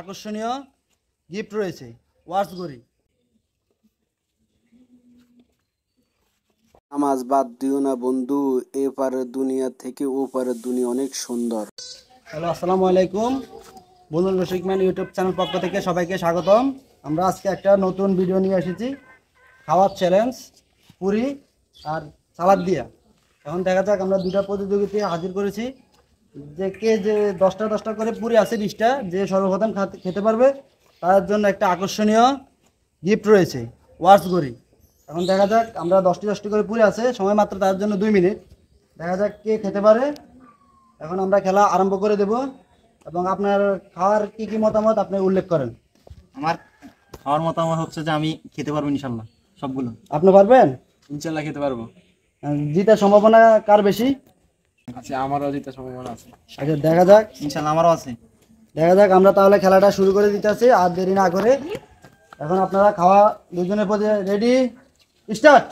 আকর্ষণীয় গিফট রয়েছে, ওয়াচ ঘড়ি। নামাজ বাদ দিও না বন্ধু, এপারের দুনিয়া থেকে ওপারের দুনিয়া অনেক সুন্দর। হ্যালো, আসসালামু আলাইকুম। বুলবুল রশিক ম্যান ইউটিউব চ্যানেল পক্ষ থেকে সবাইকে স্বাগতম। আমরা আজকে একটা নতুন ভিডিও নিয়ে এসেছি, খাওয়ার চ্যালেঞ্জ, পুরি আর সালাদ দিয়া। এখন দেখা যাক, আমরা দুটা প্রতিযোগিতা হাজির করেছি, যে 10টা করে পুরি আছে, 20টা, যে সর্বপ্রথম খেতে পারবে তার জন্য একটা আকর্ষণীয় গিফট রয়েছে, ওয়াচ ঘড়ি। এখন দেখা যাক, আমরা 10টি করে পুরি আছে, সময় মাত্র তার জন্য 2 মিনিট। দেখা যাক কে খেতে পারে। এখন আমরা খেলা আরম্ভ করে দেব, এবং আপনার খাওয়ার কি মতামত আপনি উল্লেখ করেন। আমার খাওয়ার মতামত হচ্ছে যে আমি খেতে পারবো ইনশাল্লাহ সবগুলো। আপনি পারবেন? ইনশাল্লাহ খেতে পারবো। জিতার সম্ভাবনা কার বেশি? আচ্ছা, আমারও জিতার সম্ভাবনা আছে। আচ্ছা, দেখা যাক। ইনশাল্লাহ আমারও আছে। দেখা যাক, আমরা তাহলে খেলাটা শুরু করে দিতেছি আর দেরি না করে। এখন আপনারা খাওয়া দুজনের প্রতি রেডি, স্টার্ট।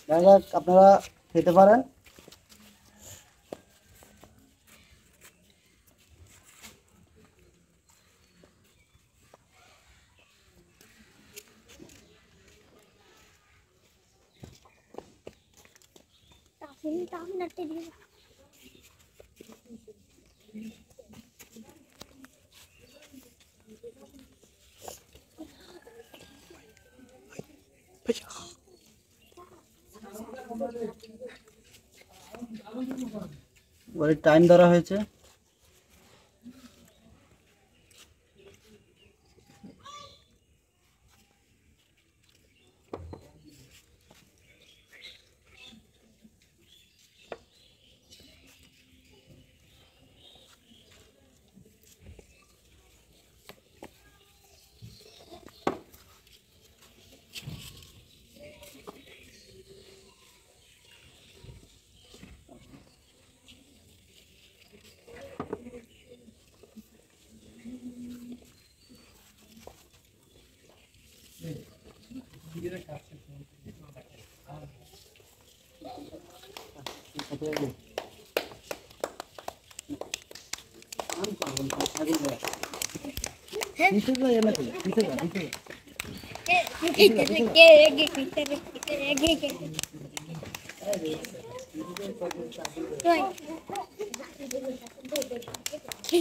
দেখা যাক, আপনারা খেতে পারেন। টাইম ধরা হয়েছে।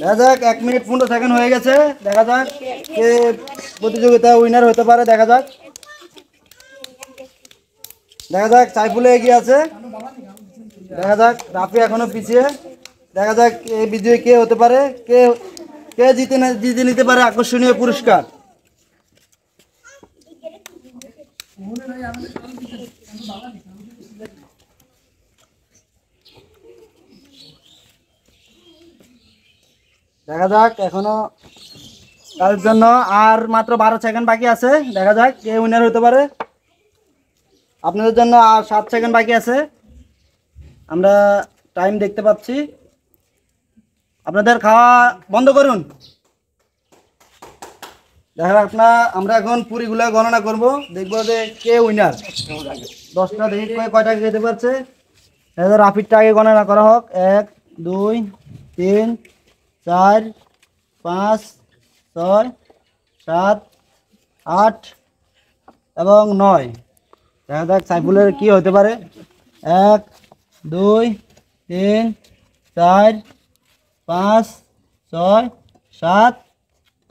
দেখা যাক, 1 মিনিট 15 সেকেন্ড হয়ে গেছে। দেখা যাক কে প্রতিযোগিতা উইনার হতে পারে। দেখা যাক, দেখা যাক, সাইফুলে এগিয়ে আছে। দেখা যাক, রাফি এখনো পিছিয়ে। দেখা যাক এই বিজয়ী কে হতে পারে, কে কে জিতে নিতে পারে আকর্ষণীয় পুরস্কার। দেখা যাক, এখনো তার জন্য আর মাত্র 12 সেকেন্ড বাকি আছে। দেখা যাক কে উইনার হতে পারে। আপনাদের জন্য আর 7 সেকেন্ড বাকি আছে। আমরা টাইম দেখতে পাচ্ছি। আপনাদের খাওয়া বন্ধ করুন। দেখা যাক, আমরা এখন পুরিগুলো গণনা করব, দেখবো যে কে উইনার। 10টা দেখি কয়টা খেতে পারছে। রাফিরটা আগে গণনা করা হোক। 1 2 3 4 5 6 7 8 এবং 9। দেখা যাক সাইফুলের কি হতে পারে। 1 2 3 4 5 6 7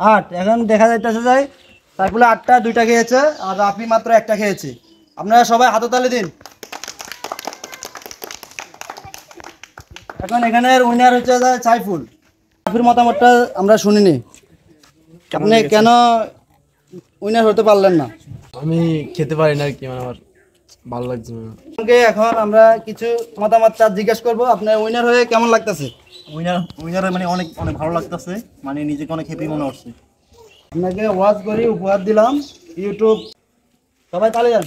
8। এখন দেখা যাইতেছে যে সাইফুল 8টা 2টা খেয়েছে, আর রাফি মাত্র 1টা খেয়েছে। আপনারা সবাই হাততালি দিন। এখন এখানের উইনার হচ্ছে সাইফুল। রাফির মতামতটা আমরা শুনিনি। আপনি কেন উইনার হতে পারলেন না? আমি খেতে পারি না আর কি, মানে আমার ভালো লাগছে না। এখন আমরা কিছু মতামত জিজ্ঞেস করবো। আপনার উইনার হয়ে কেমন লাগতেছে? উইনার মানে অনেক অনেক ভালো লাগতেছে, মানে নিজেকে অনেক হ্যাপি মনে হচ্ছে। আপনাকে ওয়াচ ঘড়ি উপহার দিলাম। ইউটিউব, সবাই তালে যান।